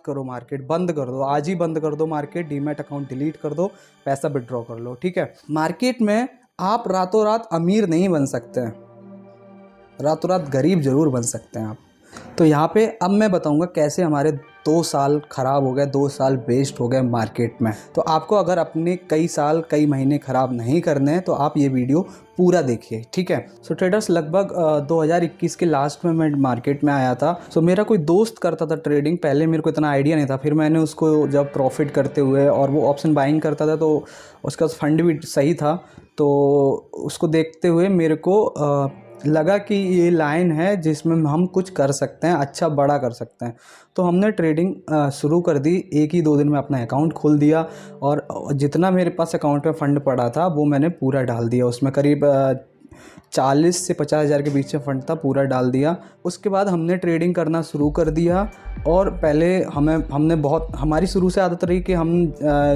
करो मार्केट, बंद कर दो, आज ही बंद कर दो मार्केट, डीमैट अकाउंट डिलीट कर दो, पैसा विड्रॉ कर लो। ठीक है, मार्केट में आप रातों रात अमीर नहीं बन सकते हैं, रातों रात गरीब ज़रूर बन सकते हैं आप। तो यहाँ पे अब मैं बताऊँगा कैसे हमारे 2 साल ख़राब हो गए, 2 साल वेस्ट हो गए मार्केट में। तो आपको अगर अपने कई साल कई महीने ख़राब नहीं करने हैं तो आप ये वीडियो पूरा देखिए। ठीक है। सो ट्रेडर्स, लगभग 2021 के लास्ट में मैं मार्केट में आया था। सो मेरा कोई दोस्त करता था ट्रेडिंग, पहले मेरे को इतना आइडिया नहीं था। फिर मैंने उसको जब प्रॉफिट करते हुए, और वो ऑप्शन बाइंग करता था तो उसका फंड भी सही था, तो उसको देखते हुए मेरे को लगा कि ये लाइन है जिसमें हम कुछ कर सकते हैं, अच्छा बड़ा कर सकते हैं। तो हमने ट्रेडिंग शुरू कर दी। 1 ही 2 दिन में अपना अकाउंट खोल दिया और जितना मेरे पास अकाउंट में फ़ंड पड़ा था वो मैंने पूरा डाल दिया। उसमें करीब 40 से 50 हज़ार के बीच में फ़ंड था, पूरा डाल दिया। उसके बाद हमने ट्रेडिंग करना शुरू कर दिया। और पहले हमने बहुत, हमारी शुरू से आदत रही कि हम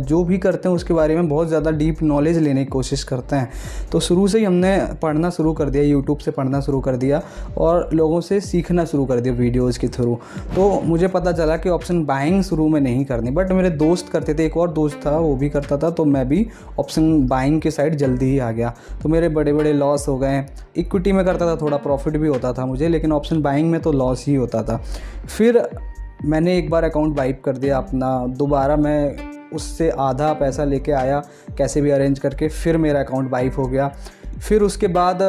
जो भी करते हैं उसके बारे में बहुत ज़्यादा डीप नॉलेज लेने की कोशिश करते हैं। तो शुरू से ही हमने पढ़ना शुरू कर दिया, यूट्यूब से पढ़ना शुरू कर दिया और लोगों से सीखना शुरू कर दिया वीडियोज़ के थ्रू। तो मुझे पता चला कि ऑप्शन बाइंग शुरू में नहीं करनी, बट मेरे दोस्त करते थे, एक और दोस्त था वो भी करता था, तो मैं भी ऑप्शन बाइंग के साइड जल्दी ही आ गया। तो मेरे बड़े बड़े लॉस हो गए। इक्विटी में करता था, थोड़ा प्रॉफिट भी होता था मुझे, लेकिन ऑप्शन बाइंग में तो लॉस ही होता था। फिर मैंने एक बार अकाउंट वाइप कर दिया अपना, दोबारा मैं उससे आधा पैसा लेके आया कैसे भी अरेंज करके, फिर मेरा अकाउंट वाइप हो गया। फिर उसके बाद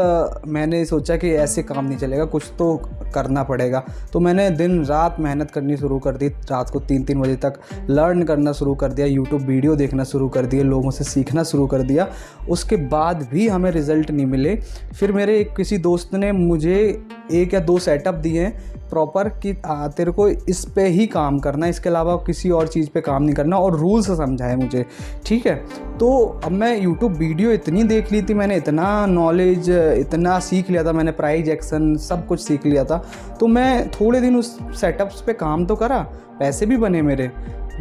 मैंने सोचा कि ऐसे काम नहीं चलेगा, कुछ तो करना पड़ेगा। तो मैंने दिन रात मेहनत करनी शुरू कर दी, रात को 3-3 बजे तक लर्न करना शुरू कर दिया, यूट्यूब वीडियो देखना शुरू कर दिए, लोगों से सीखना शुरू कर दिया। उसके बाद भी हमें रिज़ल्ट नहीं मिले। फिर मेरे किसी दोस्त ने मुझे 1 या 2 सेटअप दिए हैं प्रॉपर कि तेरे को इस पे ही काम करना है, इसके अलावा किसी और चीज़ पे काम नहीं करना, और रूल्स समझाए मुझे। ठीक है। तो अब मैं यूट्यूब वीडियो इतनी देख ली थी, मैंने इतना नॉलेज, इतना सीख लिया था, मैंने प्राइस एक्शन सब कुछ सीख लिया था। तो मैं थोड़े दिन उस सेटअप्स पे काम तो करा, पैसे भी बने मेरे,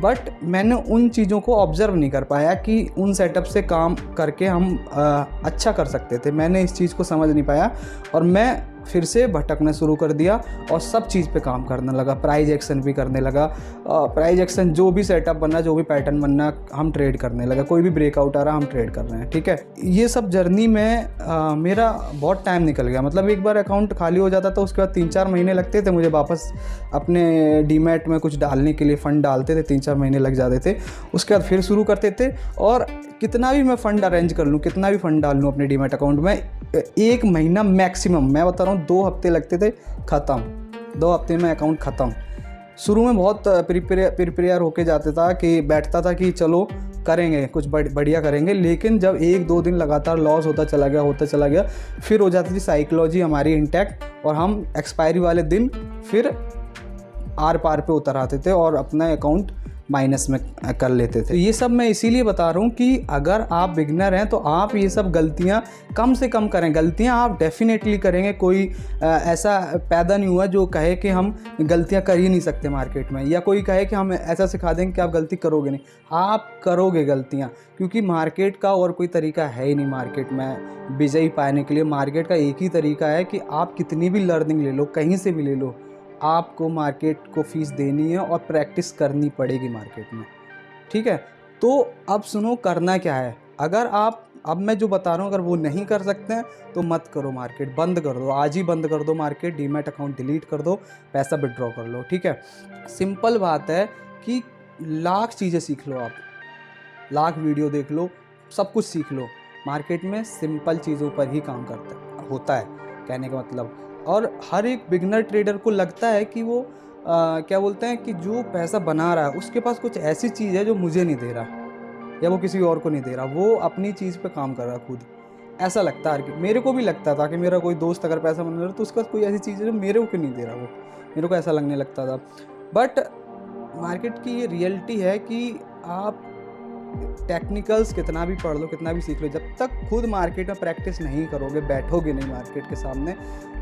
बट मैंने उन चीज़ों को ऑब्ज़र्व नहीं कर पाया कि उन सेटअप से काम करके हम अच्छा कर सकते थे। मैंने इस चीज़ को समझ नहीं पाया और मैं फिर से भटकना शुरू कर दिया और सब चीज़ पे काम करने लगा। प्राइस एक्शन भी करने लगा, प्राइस एक्शन जो भी सेटअप बनना, जो भी पैटर्न बनना, हम ट्रेड करने लगा। कोई भी ब्रेकआउट आ रहा हम ट्रेड कर रहे हैं। ठीक है। ये सब जर्नी में मेरा बहुत टाइम निकल गया। मतलब एक बार अकाउंट खाली हो जाता था, उसके बाद 3-4 महीने लगते थे मुझे वापस अपने डीमैट में कुछ डालने के लिए। फ़ंड डालते थे, 3-4 महीने लग जाते थे। उसके बाद फिर शुरू करते थे, और कितना भी मैं फ़ंड अरेंज कर लूँ, कितना भी फ़ंड डाल लूँ अपने डीमैट अकाउंट में, 1 महीना मैक्सिमम, मैं बता रहा हूँ 2 हफ्ते लगते थे ख़त्म। 2 हफ्ते में अकाउंट ख़त्म। शुरू में बहुत प्रिपेयर होके जाता था कि बैठता था कि चलो करेंगे, कुछ बढ़िया करेंगे, लेकिन जब 1-2 दिन लगातार लॉस होता चला गया, फिर हो जाती थी साइकोलॉजी हमारी इंटैक्ट, और हम एक्सपायरी वाले दिन फिर आर पार पे उतर आते थे और अपना अकाउंट माइनस में कर लेते थे। तो ये सब मैं इसीलिए बता रहा हूँ कि अगर आप बिगनर हैं तो आप ये सब गलतियाँ कम से कम करें। गलतियाँ आप डेफिनेटली करेंगे, कोई ऐसा पैदा नहीं हुआ जो कहे कि हम गलतियाँ कर ही नहीं सकते मार्केट में, या कोई कहे कि हम ऐसा सिखा देंगे कि आप गलती करोगे नहीं। आप करोगे गलतियाँ, क्योंकि मार्केट का और कोई तरीका है ही नहीं मार्केट में विजयी पाने के लिए। मार्केट का एक ही तरीका है कि आप कितनी भी लर्निंग ले लो, कहीं से भी ले लो, आपको मार्केट को फीस देनी है और प्रैक्टिस करनी पड़ेगी मार्केट में। ठीक है। तो अब सुनो करना क्या है। अगर आप, अब मैं जो बता रहा हूँ, अगर वो नहीं कर सकते हैं तो मत करो मार्केट, बंद कर दो, आज ही बंद कर दो मार्केट, डीमैट अकाउंट डिलीट कर दो, पैसा विड्रॉ कर लो। ठीक है। सिंपल बात है कि लाख चीज़ें सीख लो, आप लाख वीडियो देख लो, सब कुछ सीख लो। मार्केट में सिंपल चीज़ों पर ही काम होता है, कहने का मतलब। और हर एक बिगनर ट्रेडर को लगता है कि वो क्या बोलते हैं कि जो पैसा बना रहा है उसके पास कुछ ऐसी चीज़ है जो मुझे नहीं दे रहा, या वो किसी और को नहीं दे रहा, वो अपनी चीज़ पे काम कर रहा है खुद। ऐसा लगता है, मेरे को भी लगता था कि मेरा कोई दोस्त अगर पैसा बना रहा है तो उसके पास कोई ऐसी चीज़ है जो मेरे को नहीं दे रहा, वो मेरे को ऐसा लगने लगता था। बट मार्केट की ये रियलिटी है कि आप टेक्निकल्स कितना भी पढ़ लो, कितना भी सीख लो, जब तक खुद मार्केट में प्रैक्टिस नहीं करोगे, बैठोगे नहीं मार्केट के सामने,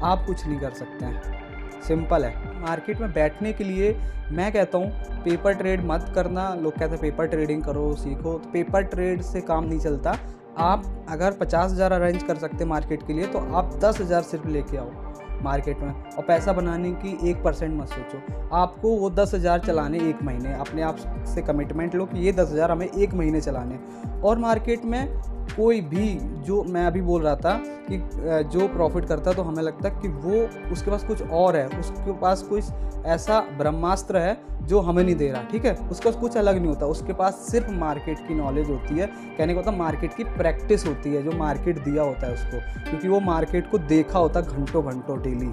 आप कुछ नहीं कर सकते हैं। सिंपल है। मार्केट में बैठने के लिए मैं कहता हूँ पेपर ट्रेड मत करना। लोग कहते हैं पेपर ट्रेडिंग करो, सीखो, तो पेपर ट्रेड से काम नहीं चलता। आप अगर 50,000 अरेंज कर सकते मार्केट के लिए तो आप 10,000 सिर्फ लेके आओ। मार्केट में, और पैसा बनाने की 1% मत सोचो। आपको वो 10,000 चलाने 1 महीने, अपने आप से कमिटमेंट लो कि ये 10,000 हमें 1 महीने चलाने। और मार्केट में कोई भी, जो मैं अभी बोल रहा था कि जो प्रॉफिट करता है तो हमें लगता है कि वो उसके पास कुछ और है, उसके पास कोई ऐसा ब्रह्मास्त्र है जो हमें नहीं दे रहा, ठीक है। उसका कुछ अलग नहीं होता, उसके पास सिर्फ मार्केट की नॉलेज होती है, कहने का मतलब मार्केट की प्रैक्टिस होती है, जो मार्केट दिया होता है उसको, क्योंकि वो मार्केट को देखा होता है घंटों घंटों डेली,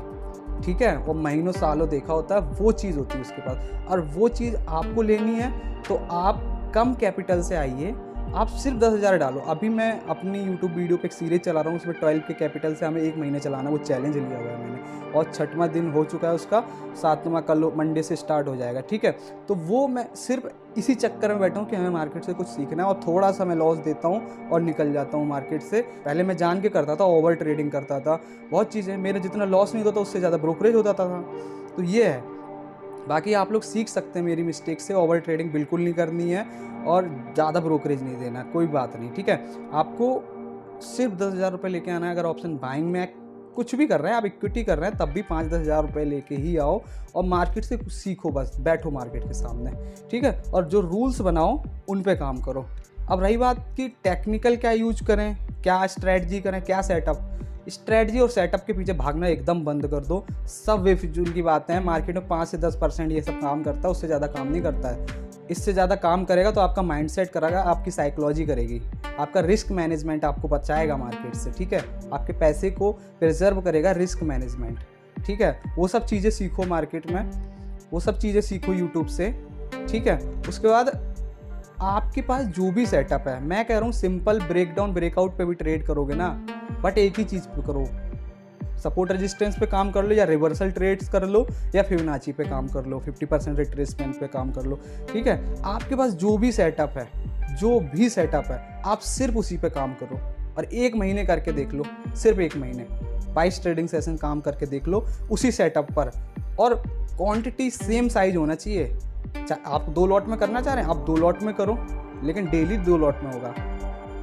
ठीक है, वो महीनों सालों देखा होता है, वो चीज़ होती है उसके पास। और वो चीज़ आपको लेनी है तो आप कम कैपिटल से आइए, आप सिर्फ 10,000 डालो। अभी मैं अपनी यूट्यूब वीडियो पे एक सीरीज चला रहा हूँ, उसमें 12 के कैपिटल से हमें 1 महीने चलाना, वो चैलेंज लिया हुआ है मैंने, और 6वां दिन हो चुका है उसका, 7वां कल मंडे से स्टार्ट हो जाएगा, ठीक है। तो वो मैं सिर्फ इसी चक्कर में बैठा हूँ कि हमें मार्केट से कुछ सीखना है, और थोड़ा सा मैं लॉस देता हूँ और निकल जाता हूँ मार्केट से। पहले मैं जान के करता था, ओवर ट्रेडिंग करता था, बहुत चीज़ें, मेरा जितना लॉस नहीं होता था उससे ज़्यादा ब्रोकरेज होता था। तो ये है, बाकी आप लोग सीख सकते हैं मेरी मिस्टेक से। ओवर ट्रेडिंग बिल्कुल नहीं करनी है और ज़्यादा ब्रोकरेज नहीं देना, कोई बात नहीं, ठीक है। आपको सिर्फ 10,000 रुपये लेके आना है। अगर ऑप्शन बाइंग में कुछ भी कर रहे हैं, आप इक्विटी कर रहे हैं, तब भी 5-10 हज़ार रुपये लेके ही आओ और मार्केट से कुछ सीखो, बस बैठो मार्केट के सामने, ठीक है। और जो रूल्स बनाओ उन पे काम करो। अब रही बात कि टेक्निकल क्या यूज करें, क्या स्ट्रैटेजी करें, क्या सेटअप, स्ट्रैटेजी और सेटअप के पीछे भागना एकदम बंद कर दो। सब बेफिजूल की बातें हैं। मार्केट में 5 से 10% ये सब काम करता है, उससे ज़्यादा काम नहीं करता है। इससे ज़्यादा काम करेगा तो आपका माइंडसेट करेगा, आपकी साइकोलॉजी करेगी, आपका रिस्क मैनेजमेंट आपको बचाएगा मार्केट से, ठीक है। आपके पैसे को प्रिजर्व करेगा रिस्क मैनेजमेंट, ठीक है। वो सब चीज़ें सीखो मार्केट में, वो सब चीज़ें सीखो यूट्यूब से, ठीक है। उसके बाद आपके पास जो भी सेटअप है, मैं कह रहा हूँ सिंपल ब्रेकडाउन ब्रेकआउट पे भी ट्रेड करोगे ना, बट एक ही चीज़ पे करो, सपोर्ट रेजिस्टेंस पे काम कर लो, या रिवर्सल ट्रेड्स कर लो, या फिबोनाची पे काम कर लो, 50% रिट्रेसमेंट पे काम कर लो, ठीक है। आपके पास जो भी सेटअप है, जो भी सेटअप है, आप सिर्फ उसी पे काम करो और 1 महीने करके देख लो, सिर्फ 1 महीने 22 ट्रेडिंग सेशन काम करके देख लो उसी सेटअप पर। और क्वांटिटी सेम साइज होना चाहिए। आप 2 लॉट में करना चाह रहे हैं, आप 2 लॉट में करो, लेकिन डेली 2 लॉट में होगा।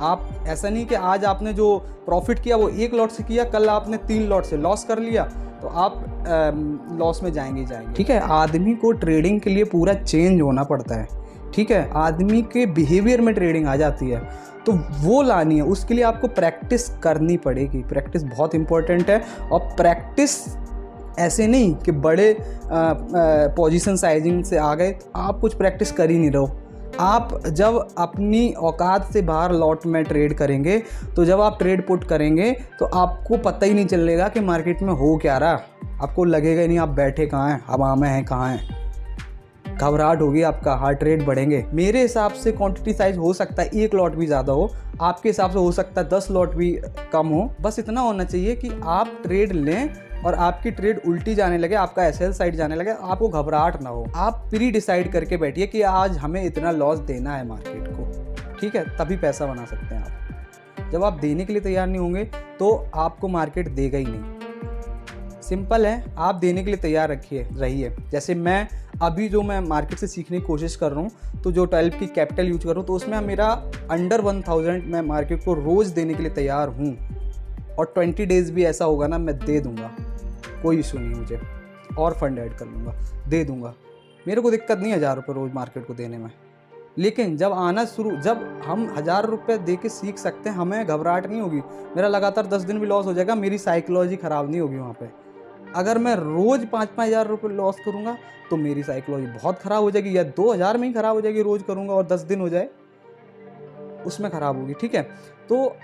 आप ऐसा नहीं कि आज आपने जो प्रॉफिट किया वो 1 लॉट से किया, कल आपने 3 लॉट से लॉस कर लिया, तो आप लॉस में जाएंगे ही जाएंगे, ठीक है। आदमी को ट्रेडिंग के लिए पूरा चेंज होना पड़ता है, ठीक है। आदमी के बिहेवियर में ट्रेडिंग आ जाती है, तो वो लानी है, उसके लिए आपको प्रैक्टिस करनी पड़ेगी। प्रैक्टिस बहुत इंपॉर्टेंट है। और प्रैक्टिस ऐसे नहीं कि बड़े पोजीशन साइजिंग से आ गए तो आप कुछ प्रैक्टिस कर ही नहीं रहो। आप जब अपनी औकात से बाहर लॉट में ट्रेड करेंगे, तो जब आप ट्रेड पुट करेंगे तो आपको पता ही नहीं चलेगा कि मार्केट में हो क्या रहा। आपको लगेगा ही नहीं आप बैठे कहाँ हैं, हवा में हैं, कहाँ हैं। घबराहट होगी, आपका हार्ट रेट बढ़ेंगे। मेरे हिसाब से क्वांटिटी साइज हो सकता है 1 लॉट भी ज़्यादा हो, आपके हिसाब से हो सकता है 10 लॉट भी कम हो। बस इतना होना चाहिए कि आप ट्रेड लें और आपकी ट्रेड उल्टी जाने लगे, आपका एसएल साइड जाने लगे, आपको घबराहट ना हो। आप प्री डिसाइड करके बैठिए कि आज हमें इतना लॉस देना है मार्केट को, ठीक है, तभी पैसा बना सकते हैं आप। जब आप देने के लिए तैयार नहीं होंगे तो आपको मार्केट देगा ही नहीं। सिंपल है, आप देने के लिए तैयार रहिए। जैसे मैं अभी जो मैं मार्केट से सीखने की कोशिश कर रहा हूँ, तो जो 12 की कैपिटल यूज कर रहा हूँ, तो उसमें मेरा अंडर 1000 मैं मार्केट को रोज़ देने के लिए तैयार हूँ। और 20 डेज़ भी ऐसा होगा ना, मैं दे दूँगा, कोई इशू नहीं मुझे, और फंड ऐड कर लूँगा, दे दूँगा। मेरे को दिक्कत नहीं 1000 रुपये रोज़ मार्केट को देने में। लेकिन जब आना जब हम 1000 रुपये दे के सीख सकते हैं, हमें घबराहट नहीं होगी। मेरा लगातार 10 दिन भी लॉस हो जाएगा, मेरी साइकोलॉजी ख़राब नहीं होगी वहाँ पे। अगर मैं रोज़ 5-5 हज़ार रुपये लॉस करूँगा तो मेरी साइकोलॉजी बहुत ख़राब हो जाएगी, या 2000 में ही ख़राब हो जाएगी, रोज़ करूँगा और 10 दिन हो जाए उसमें ख़राब होगी, ठीक है। तो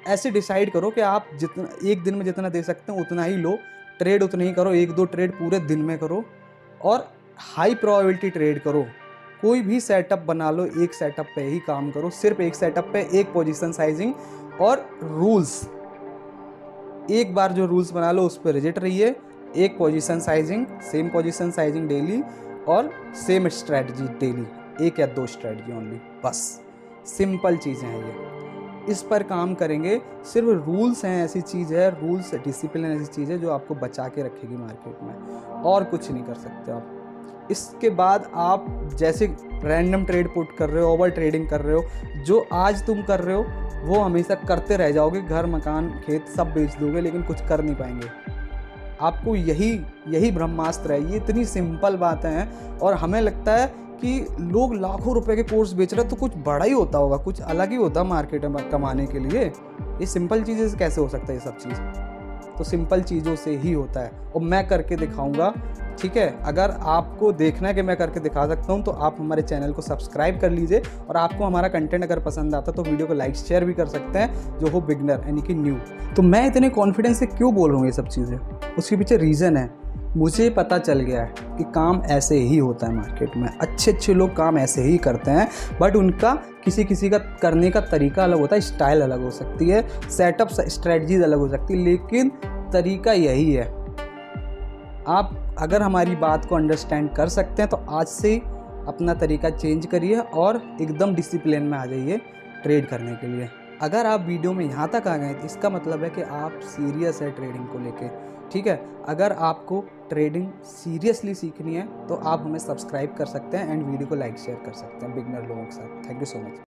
ऐसे डिसाइड करो कि आप जितना एक दिन में जितना दे सकते हैं उतना ही लो, ट्रेड उतना ही करो, 1-2 ट्रेड पूरे दिन में करो और हाई प्रोबेबिलिटी ट्रेड करो। कोई भी सेटअप बना लो, एक सेटअप पे ही काम करो, सिर्फ एक सेटअप पे एक पोजीशन साइजिंग और रूल्स। एक बार जो रूल्स बना लो उस पर रिजिट रहिए, एक position sizing, same position sizing daily और सेम स्ट्रेटजी डेली, 1 या 2 स्ट्रेटजी ओनली, बस सिंपल चीज़ें हैं ये। इस पर काम करेंगे। सिर्फ रूल्स हैं ऐसी चीज़ है, रूल्स डिसिप्लिन ऐसी चीज़ है जो आपको बचा के रखेगी मार्केट में, और कुछ नहीं कर सकते आप। इसके बाद आप जैसे रैंडम ट्रेड पुट कर रहे हो, ओवर ट्रेडिंग कर रहे हो, जो आज तुम कर रहे हो वो हमेशा करते रह जाओगे। घर मकान खेत सब बेच दोगे लेकिन कुछ कर नहीं पाएंगे। आपको यही ब्रह्मास्त्र है। ये इतनी सिंपल बातें हैं और हमें लगता है कि लोग लाखों रुपए के कोर्स बेच रहे हैं तो कुछ बड़ा ही होता होगा, कुछ अलग ही होता मार्केट में कमाने के लिए। ये सिंपल चीज़ें से कैसे हो सकता है ये सब चीज़? तो सिंपल चीज़ों से ही होता है और मैं करके दिखाऊंगा, ठीक है। अगर आपको देखना है कि मैं करके दिखा सकता हूँ तो आप हमारे चैनल को सब्सक्राइब कर लीजिए और आपको हमारा कंटेंट अगर पसंद आता तो वीडियो को लाइक शेयर भी कर सकते हैं, जो हो बिगनर यानी कि न्यू। तो मैं इतने कॉन्फिडेंस से क्यों बोल रहा हूँ ये सब चीज़ें, उसके पीछे रीज़न है। मुझे पता चल गया है कि काम ऐसे ही होता है मार्केट में। अच्छे लोग काम ऐसे ही करते हैं, बट उनका किसी का करने का तरीका अलग होता है, स्टाइल अलग हो सकती है, सेटअप स्ट्रेटजीज अलग हो सकती है, लेकिन तरीका यही है। आप अगर हमारी बात को अंडरस्टैंड कर सकते हैं तो आज से अपना तरीका चेंज करिए और एकदम डिसिप्लिन में आ जाइए ट्रेड करने के लिए। अगर आप वीडियो में यहाँ तक आ गए तो इसका मतलब है कि आप सीरियस है ट्रेडिंग को लेके, ठीक है। अगर आपको ट्रेडिंग सीरियसली सीखनी है तो आप हमें सब्सक्राइब कर सकते हैं एंड वीडियो को लाइक शेयर कर सकते हैं बिगनर लोगों के साथ। Thank you so much.